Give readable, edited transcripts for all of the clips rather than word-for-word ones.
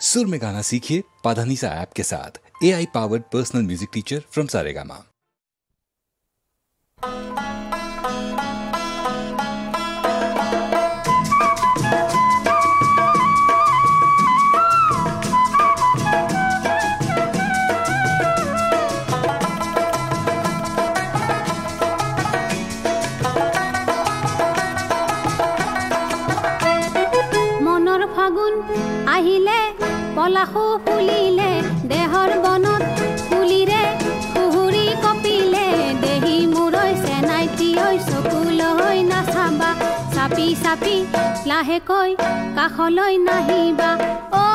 सुर में गाना सीखिए पाधानीसा ऐप के साथ। AI powered personal music teacher from Saregama. আহিলে পলাশু ফুলিলে দেহৰ বনত ফুলিৰে কুহুৰি কপিলে দেহি মুৰৈ চেনাইতি ঐ চকুলৈ নাচাবা চাপি চাপি লাহেকৈ কাষলৈ নাহিবা অ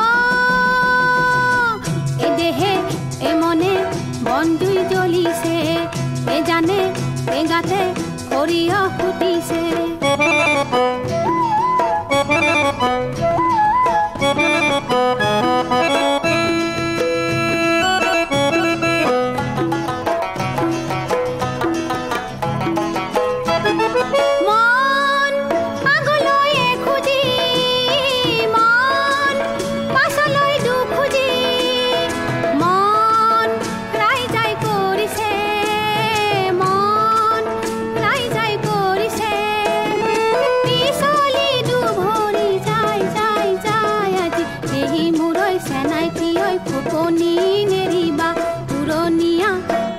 এ দেহে এ মনে বনজুই জ্বলিছে এ জানে এ গাতে সৰিয়হ ফুটিছে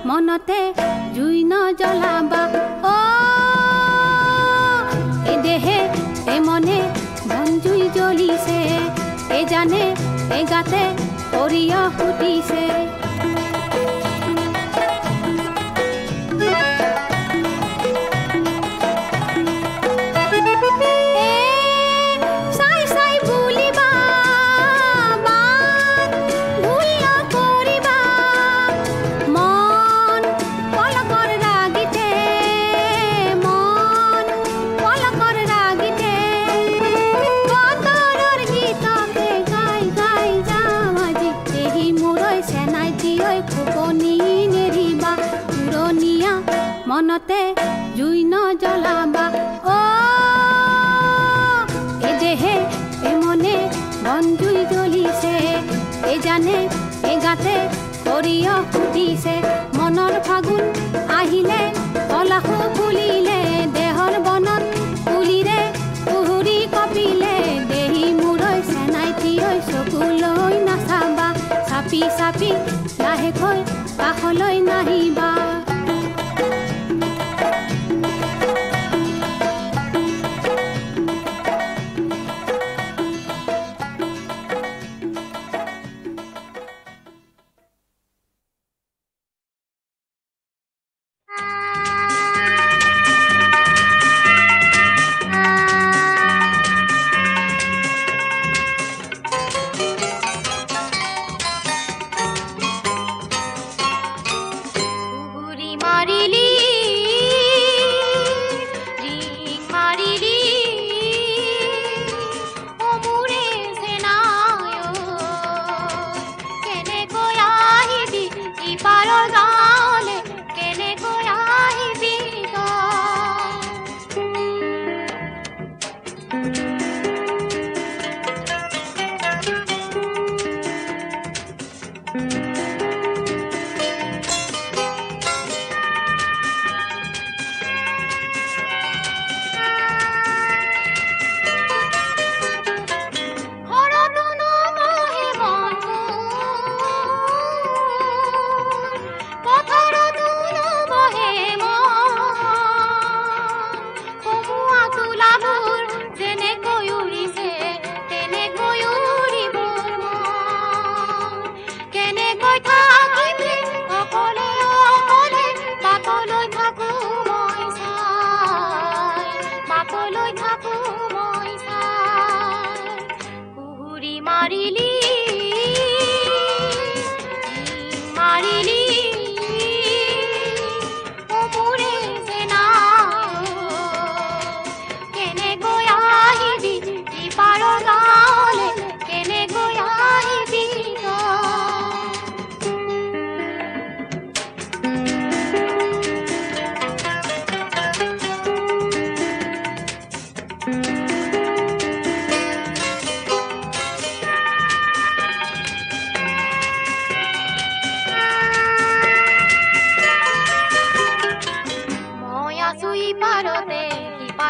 মনতে জুই নজ্বলাবা অ এ দেহে এ মনে বন জুই জ্বলিছে এ জানে এ গাতে সৰিয়হ ফুটিছে মনতে জুই নজ্বলাবা অ এ দেহে এ মনে বন জুই জ্বলিছে এ জানে এ গাতে সৰিয়হ ফুটিছে মনৰ ফাগুন আহিলে পলাশু ফুলিলে দেহৰ বনত ফুলিৰে কুহুৰি কপিলে দেহি মুৰৈ চেনাইতি ঐ চকুলৈ নাচাবা চাপি চাপি লাহেকৈ কাষলৈ নাহিবা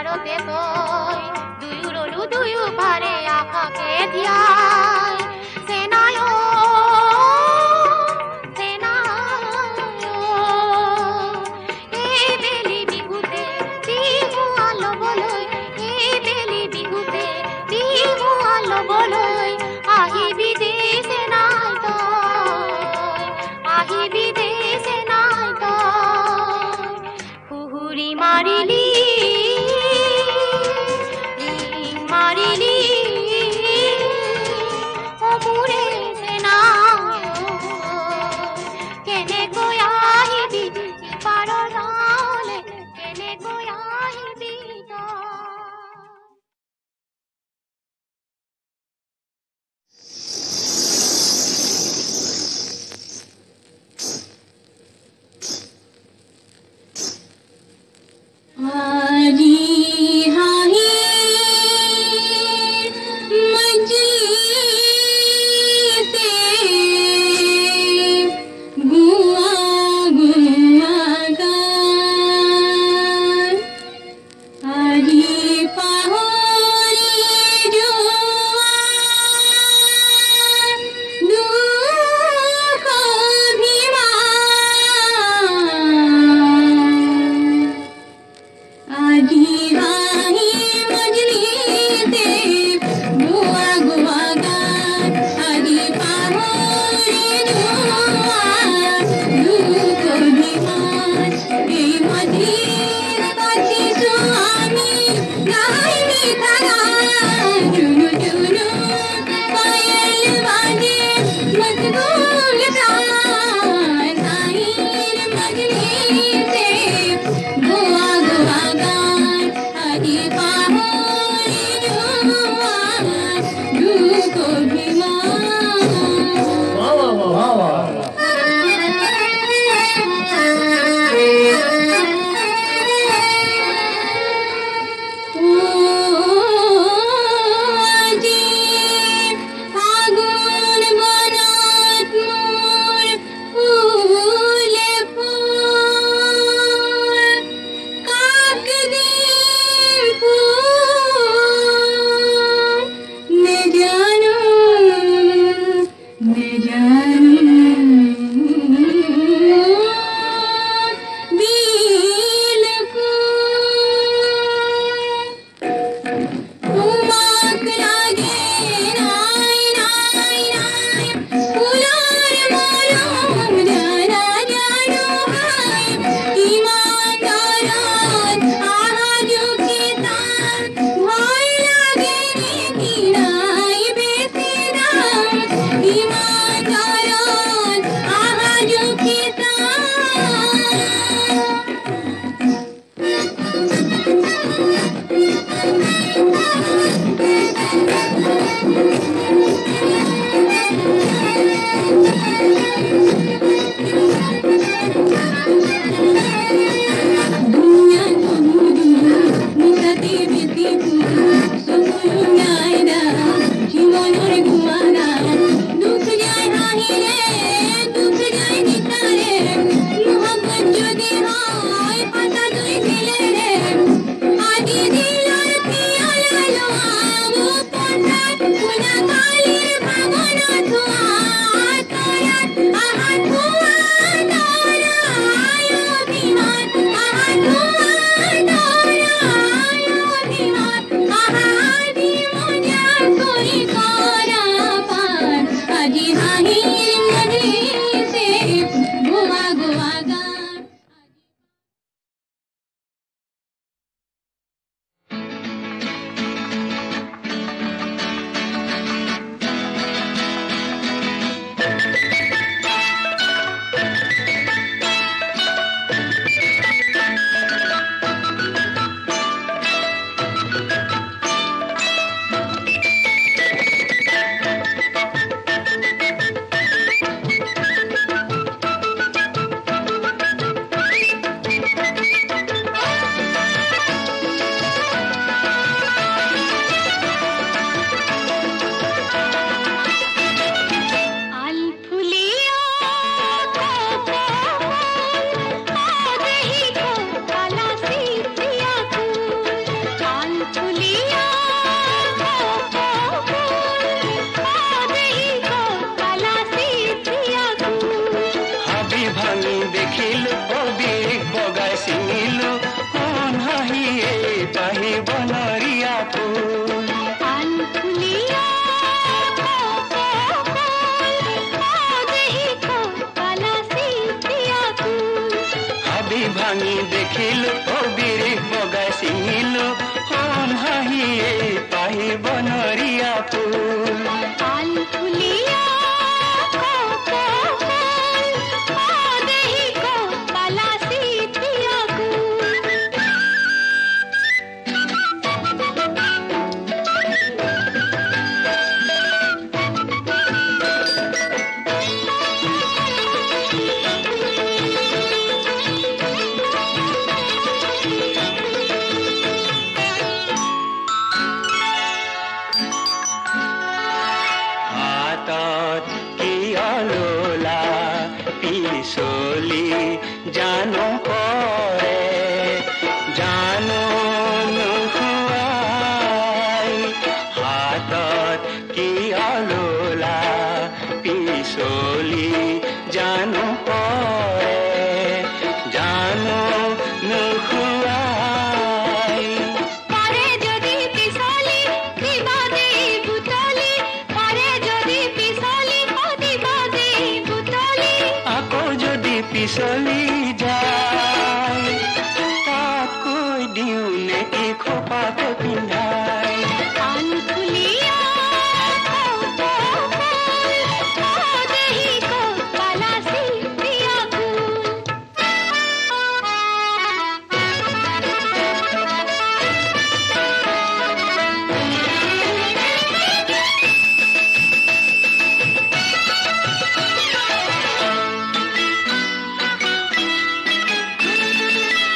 পাৰতে তই দুয়োৰলো দুয়ো পাৰে আকাশে ধিয়াই চেনায় এই বেলি বিহুতে বিহুৱা ল'বলৈ এই বেলি বিহুতে বিহুৱা ল'বলৈ আহিবি দেশে নাই তই আহিবি দেশে নাই তই হুহুৰি মাৰিলি মাৰিলি অমুৰে সেনা কেনেকৈ আহিবি পাৰৰ গাঁৱলে কেনেকৈ আহিবি তই ভাঙি দেখিলো বিৰি বগাই ছিঙিলো হন হাঁহিয়ে পাহি বনৰীয়া ফুল কাল ফুলিয়া কপল দেহি কপালা সিতিয়া পিছলি জানো পৰে জানো নোখোৱাই হাতত কি আলোলা পিছলি জানো পৰে জানো নোখোৱাই পারে যদি পিছলি দিবাদে বুতলি পারে যদি পিছলি দিবাদে বুতলি আকৌ যদি পিছলি যায় তাত কৈ দিওঁ নেকি খোপাতে পিন্ধাই কান ফুলিয়া কপল দেহি কপালা সিতিয়া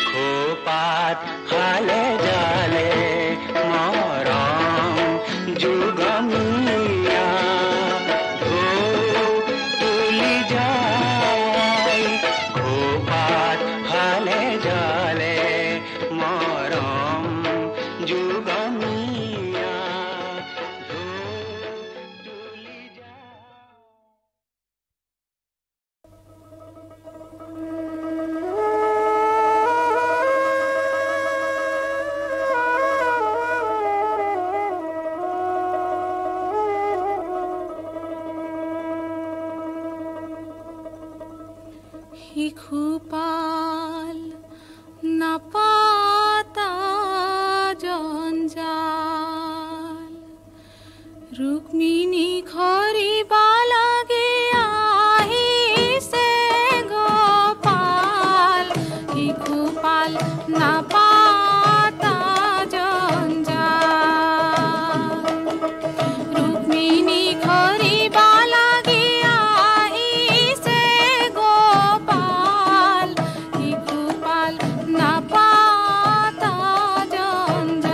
খোপাত হালে জালে মৰম যুগমীয়া ঢৌ তুলি যায় খোপাত হালে জালে মৰম যুগমীয়া ঢৌ তুলি যায় খুপাল নাপাতা জঞ্জাল রুক্মিণী খরিবা লাগে আহিছে গোপাল খুপাল নাপাতা জঞ্জাল রুক্মিণী খরিবা লাগে আহিছে গোপাল খুপাল নাপাতা জঞ্জাল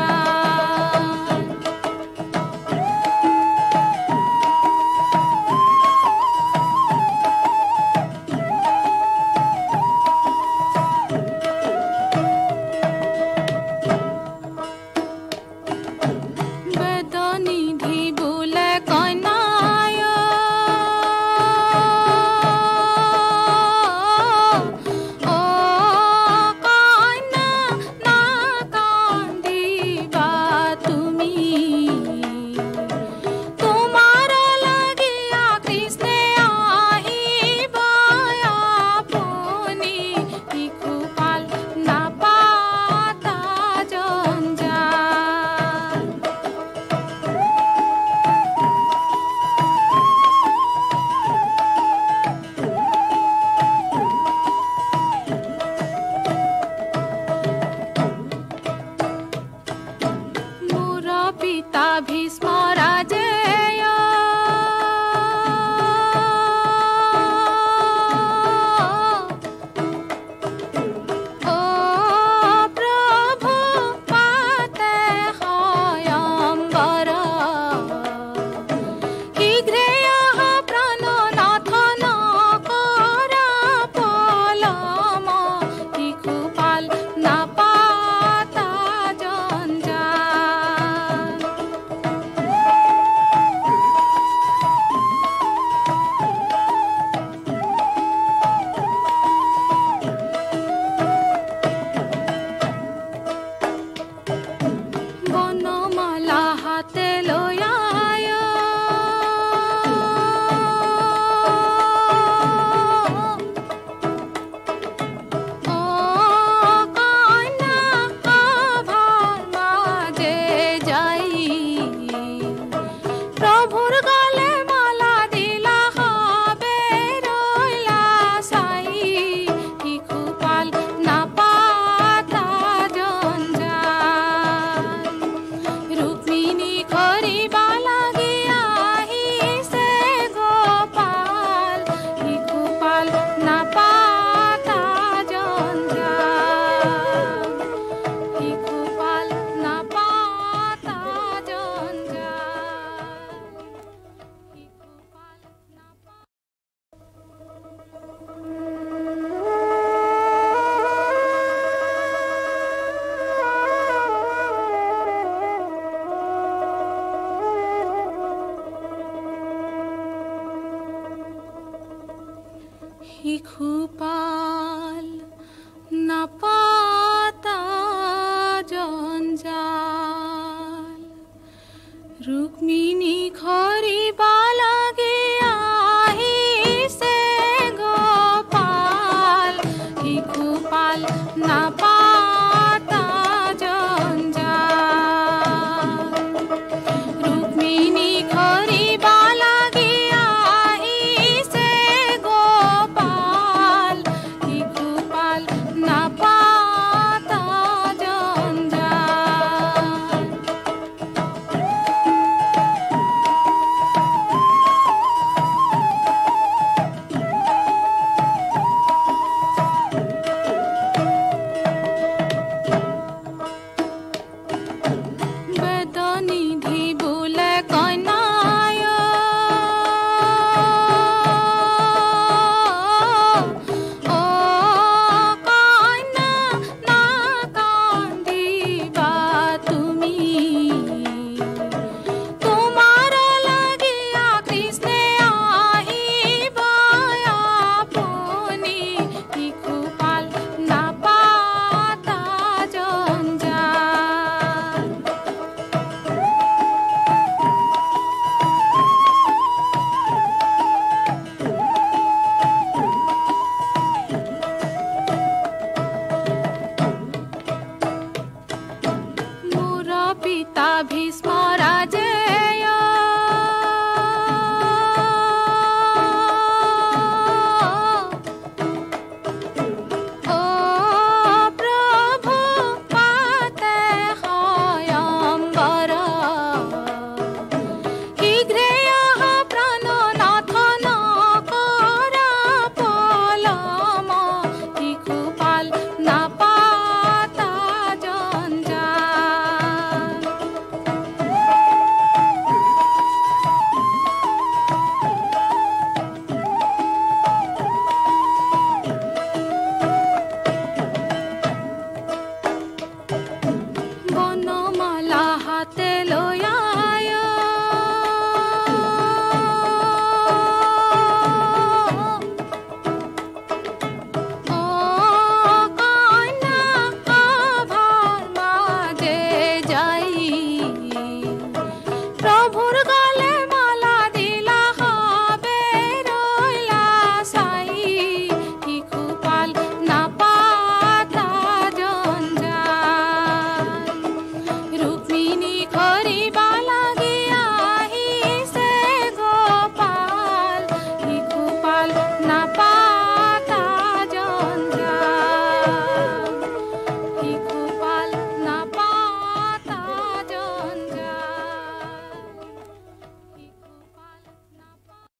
শিশুপাল নাপাতা জঞ্জাল ৰুক্মিণী খৰিবা লাগে আহিছে গোপাল শিশুপাল নাপাতা জঞ্জাল ৰুক্মিণী খৰিবা লাগে আহিছে গোপাল শিশুপাল নাপাতা জঞ্জাল বেদনিধি বোলে কন্যায় ও কন্যা না কান্দিবা তুমি তোমার লাগিয়া কৃষ্ণে আহিব আপুনি শিশুপাল নাপাতা জঞ্জাল মোৰ পিতা ভীষ্ম ৰাজেয় ও প্ৰভু পাতে স্বয়ম্বৰ শীঘ্ৰে আহ প্ৰাণনাথ নকৰা পলম শিশুপাল নাপাতা জঞ্জাল বনমালা হাতে লৈ আয় ও কন্যা আভাৰ মাজে যাই প্ৰভুৰ গলে মালা দিলা হবে ৰৈলা চাই শিশুপাল নাপাতা জঞ্জাল ৰুক্মিণী খৰিবা লাগে আহিছে গোপাল শিশুপাল নাপাতা জঞ্জাল শিশুপাল নাপাতা জঞ্জাল শিশুপাল নাপাতা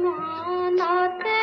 মনতে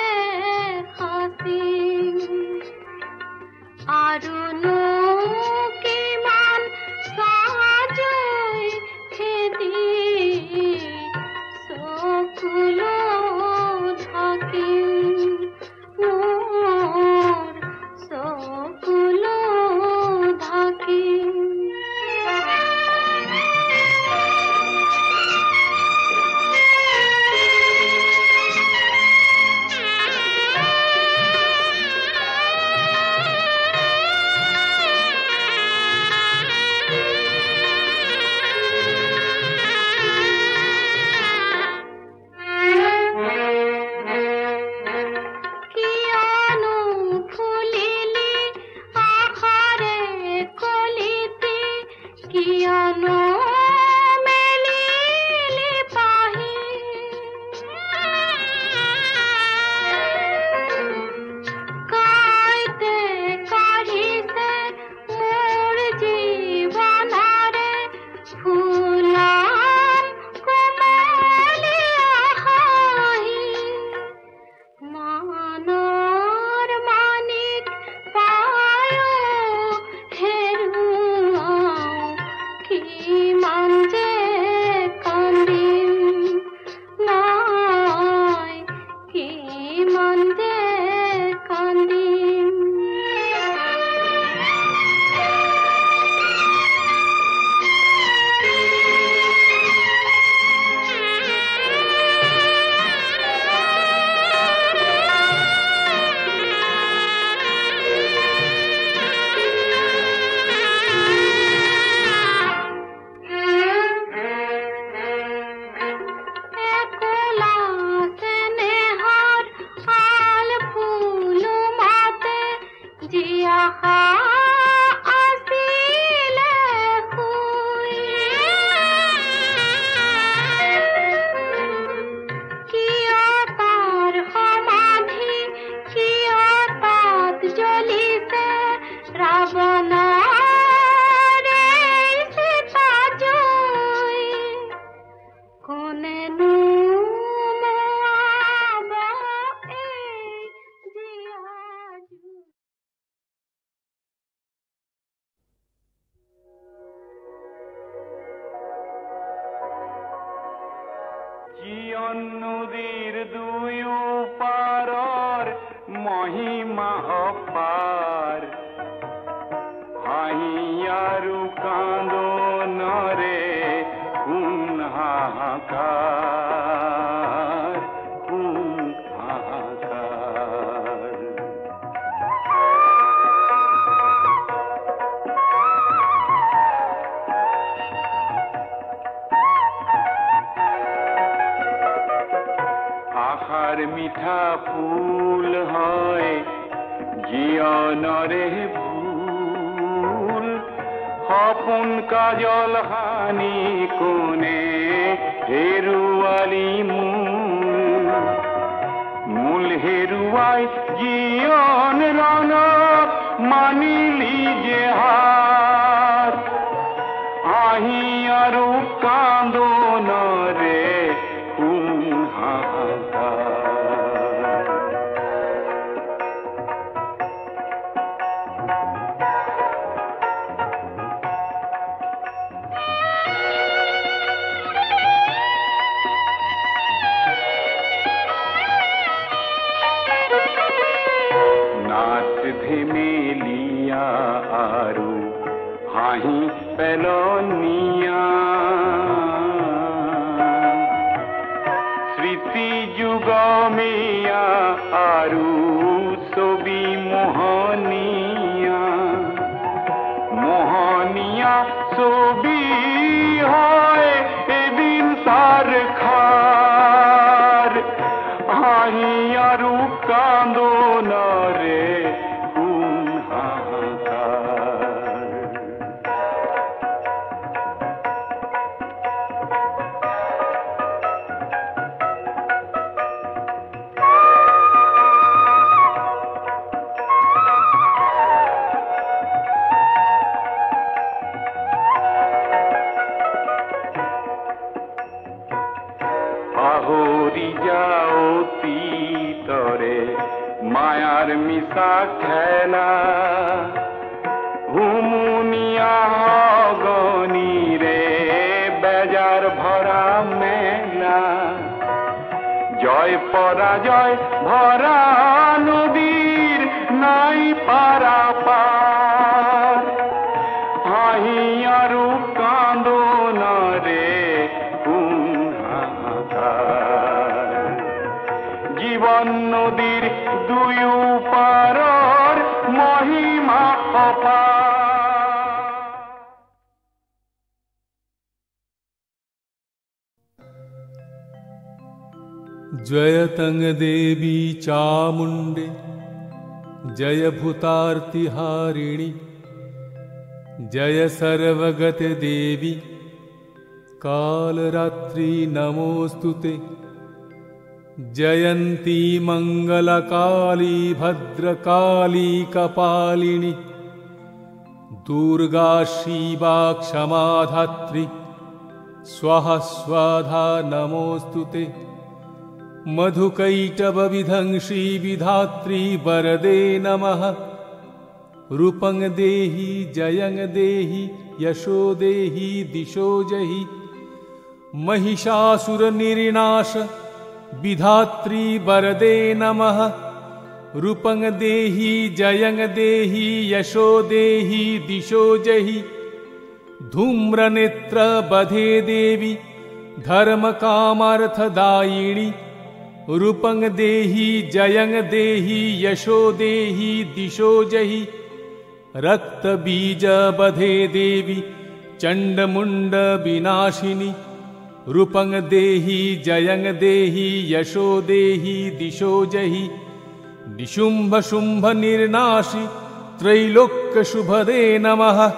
আহা আসিলে হুই কিয় তার সমাধি কিয় তাত জ্বলিছে ৰাৱণ কোনেনো মোৱাব এই জীয়াজুৰি জীয়ন নদীৰ দুয়ো পাৰৰ মহিমা অপাৰ হাঁহি আৰু কান্দোনৰে কোন হাহাকাৰ কোন হাহাকাৰ আশাৰ মিঠা ফুল হয় জীয়নৰে ভুল সপোন কাজল হানি কোনে হেৰুৱালি মূল হেৰুৱাই জীয়ন ৰণত মানিলি যে হাত আহি আৰু কান্দোনৰে কোন হাহাকাৰ নাচ ধেমেলিয়া আৰু হাঁহি পেলনীয়া স্মৃতি যুগমীয়া আৰু ছবি মোহনীয়া মোহনীয়া ছবি হয় এদিন সাৰ খাৰ হাঁহি আৰু কান্দোনৰে কোন হাহাকাৰ পাহৰি যাও অতীতৰে মায়াৰ মিছা খেলা হুমুনিয়া গণিৰে বেজাৰ ভৰা মেলা জয় পৰাজয় ভৰা নদীৰ নাই পাৰাপাৰ হাঁহি আৰু কান্দোনৰে কোন হাহাকাৰ জীৱন নদীৰ দুয়ো পাৰৰ মহিমা অপাৰ जय तंग देवी चामुंडे जय भूतार्तिहारिणी जय सर्वगत देवी कालरात्रि नमोस्तुते जयंती मंगलकाली भद्रकाली कपालिनी दुर्गा शिवा क्षमा धात्री स्वाहा स्वाधा नमोस्तुते मधुकैटभविधंसी विधात्री वरदे नमः रूपं देहि जयं देहि यशो देहि दिशो जहि महिषासुरनिर्नाश विधात्री वरदे नमः रूपं देहि जयं देहि यशो देहि दिशो जहि धूम्रनेत्र बधे देवी धर्मकामर्थदायिनी रूपं देहि जयं देहि यशो देहि दिशो जहि रक्तबीज बधे देवी चंडमुंड विनाशिनी रूपं देहि जयं देहि यशो देहि दिशो जहि निशुंभ शुंभ निर्नाशी त्रैलोक्य शुभदे नमः।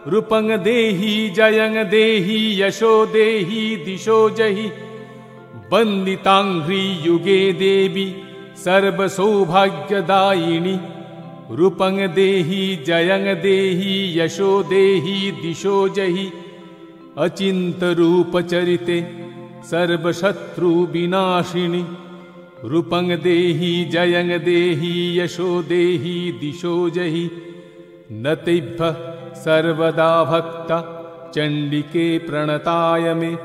रूपं देहि जयं देहि यशो देहि दिशो जहि। वन्दिताङ्घ्रि युगे देवी सर्वसौभाग्यदायिनी। रूपं देहि जयं देहि यशो देहि दिशो जहि। अचिन्त रूप चरिते सर्वशत्रुविनाशिनी। रूपं देहि जयं देहि यशो देहि दिशो जहि। न तेभ्यः सर्वदा भक्ता चण्डिके प्रणताय मे।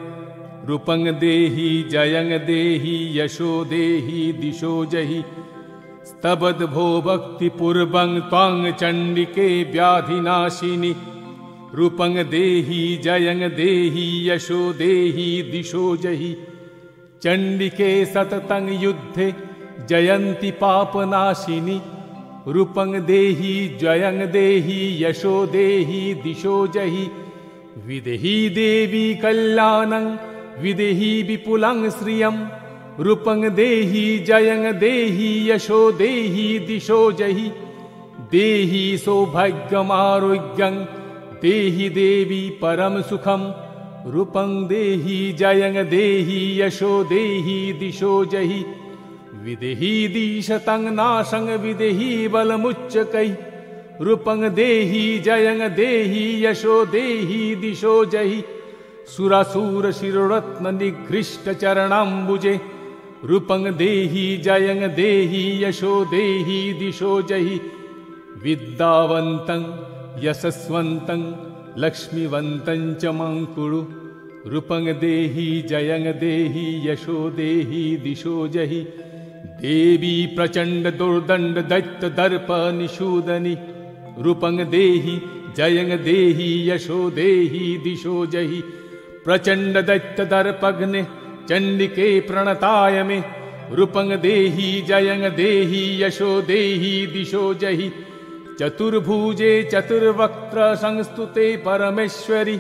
रूपं देहि जयं देहि यशो देहि दिशो जहि। स्तबद्भो भक्तिपूर्वं त्वां चण्डिके व्याधिनाशिनि। रूपं देहि जयं देहि यशो देहि दिशो जहि। चण्डिके सततं युद्धे जयन्ति पापनाशिनि। रूपं देहि जयं देहि यशो देहि दिशो जहि। विदेहि देवी कल्याणं विदेहि विपुलं श्रियं। रूपं देहि जयं देहि यशो देहि दिशो जहि। देहि सौभाग्यमारोग्यं देहि देवी परम सुखं। रूपं देहि जयं देहि यशो देहि दिशो जहि। विदेहि दिशतं नाशं विदेहि बलमुच्चकै। रूपं देहि जयं देहि यशो देहि दिशो जहि। सुरासुर शिरोरत्न निघृष्ट चरणाम्बुजे। रूपं देहि जयं देहि यशो देहि दिशो जहि। विद्यावन्तं यशस्वन्तं लक्ष्मीवन्तं च मां कुरु। रूपं देहि जयं देहि यशो देहि दिशो जहि। देवी प्रचण्ड दुर्दण्ड दैत्य दर्प निषूदनि। रूपं देहि जयं देहि यशो देहि दिशो जहि। प्रचण्ड दैत्य दर्पघ्ने चण्डिके प्रणताय मे। रूपं देहि जयं देहि यशो देहि दिशो जहि। चतुर्भुजे चतुर्वक्त्र संस्तुते परमेश्वरि।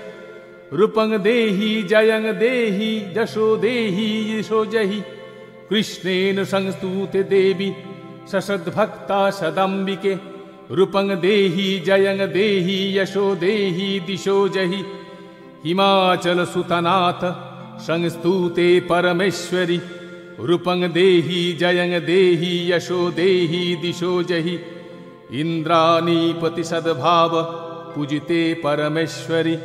रूपं देहि जयं देहि यशो देहि दिशो जहि। कृष्णेन संस्तुते देवी ससद्भक्ता सदम्बिके। रूपं देहि जयं देहि यशो देहि दिशो जहि। हिमाचलसुतनाथ संस्तुते परमेश्वरि। रूपं देहि जयं देहि यशो देहि दिशो जहि। इन्द्राणीपति सद्भाव पूजिते परमेश्वरि।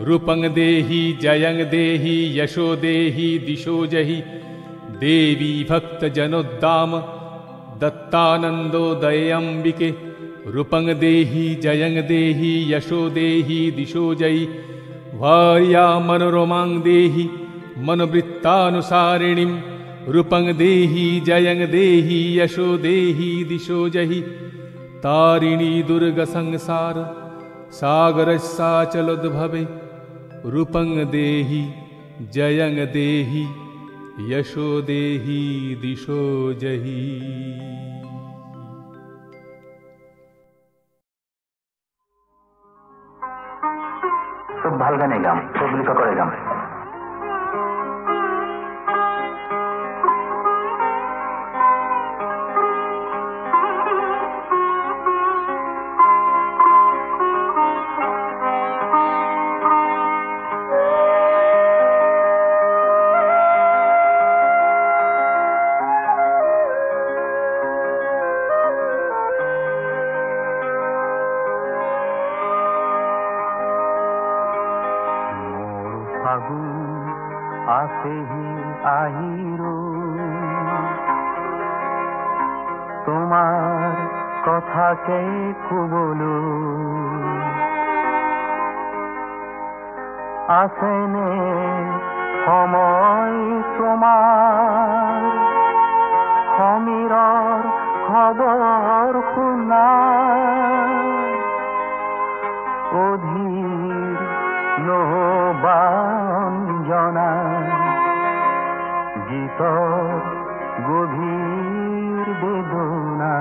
रूपं देहि जयं देहि यशो देहि दिशो जहि। देवी भक्तजनोद्दाम दत्तानन्दोदयम्बिके। रूपं देहि जयं देहि यशो देहि दिशो जहि। भार्या मनोरमां देहि मनोवृत्तानुसारिणीं। रूपं देहि जयं देहि यशो देहि दिशो जहि। तारिणी दुर्गसंसार सागरस्याचलोद्भवे। रूपं देहि जयं देहि यशो देहि दिशो जहि। খুব ভাল গান এই গান, প্রবলিত করে গান। आसेहि আহিরো তোমার কথাকে কুবলো আসেনে সময় তোমার সমীরর খবর শুনা অধীর নহবাঞ্জনা গীতর গভীর বেদনা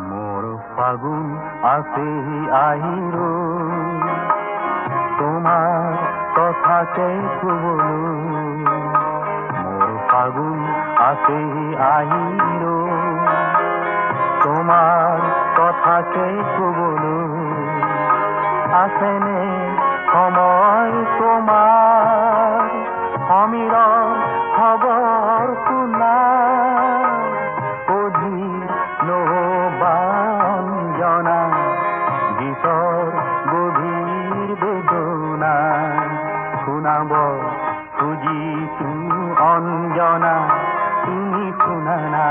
মোর ফাগুন আসেহি আহিরো তোমার কথাকে কুবলো মোর ফাগুন আসেহি আহিরো তোমার কথাকে কবলো আসেনে সময় তোমার অমিরল খবর শুনার অধীর নবাঞ্জনা গীতৰ গভীৰ বেদনা শুনাব খুজিছো অঞ্জনা তুমি শুনা না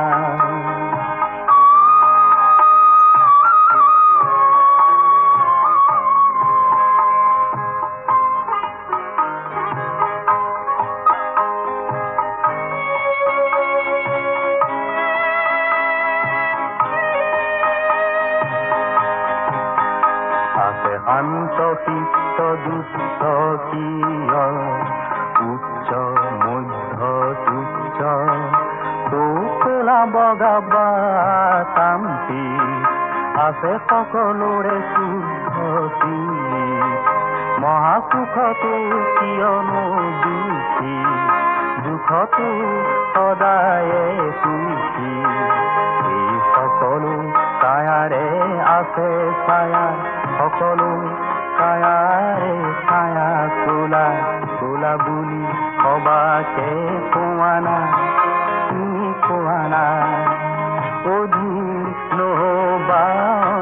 আন্তঃশিষ্ট দুষ্ট কিয় উচ্চ মধ্য তুচ্ছ তোলা বগা বা শান্তি আছে সকলোৰে শুদ্ধি মহাসুখতো কিয়নো দুখী দুখতো সদায়ে সুখী এই সকলো ছায়াৰে আছে ছায়া সকলো ছায়াৰে ছায়া কোলা কোলা বুলি কবাকে কোৱা না তুমি কোৱা না অধীৰ নবাঞ্জনা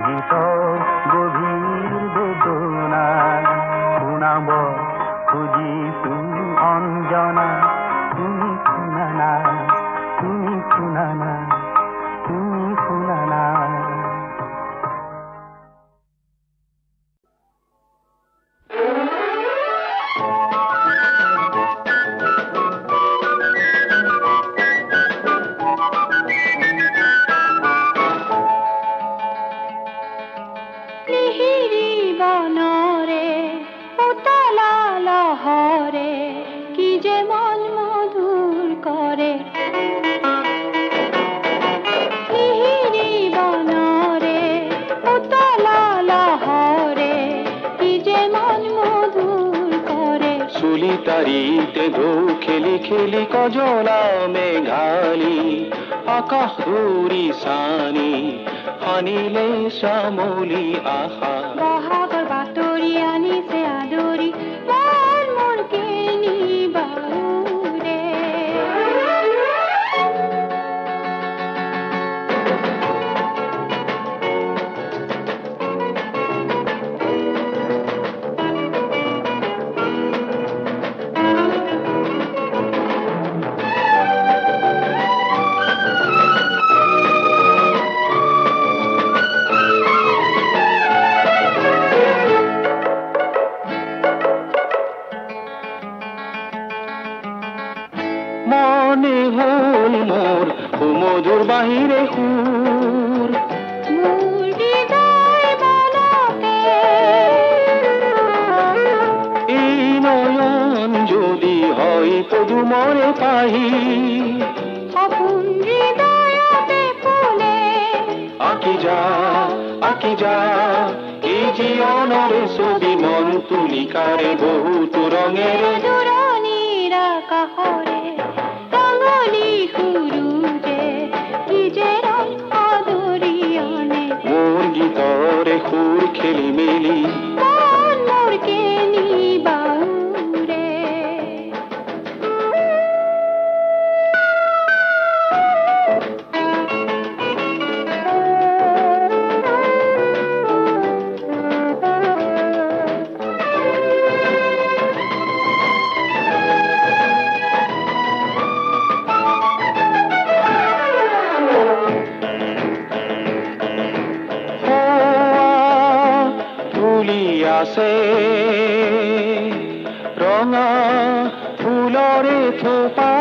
গীতৰ গভীৰ বেদনা শুনাব খুজিছো অঞ্জনা তুমি শুনা না তুমি শুনা না তুমি শুনা না তারিতে ঢৌ খেলি খেলি কজলা মেঘালি আকাশ ধৰি চানি হানিলে শ্যামলি আশা বহাগৰ বাতৰি আনিছে আদৰি মন মোৰ কেনিবাৰে সুমধুৰ বাহিৰে সুৰ মোৰ হৃদয় মনতে এই নয়ন যদি হয় পদুমৰে পাহি সপোন হৃদয়তে ফুলে আঁকি যা এই জীৱনৰে ছবি মন তুলিকাৰে বহুতো ৰঙেৰে দূৰণিৰ আকাশৰে ৰঙলি সুৰুজে কি যে ৰং আদৰি আনে মোৰ গীতৰে সুৰ খেলি মেলি মন মোৰ কেনিবাৰে আছে ৰঙা ফুলৰে থোপা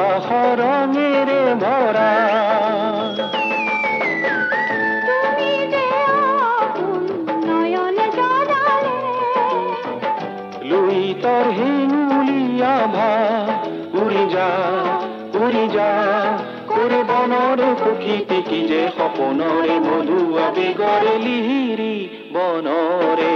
উলাহ ৰঙেৰে ভৰা তুমি যে আপোন নয়নে জড়ালে লুইতৰ হেঙুলীয়া ভা উৰি যা কৰে বনৰে প্ৰকৃতি কি যে সপোনৰে মধু আবেগৰে লিহিৰি বনৰে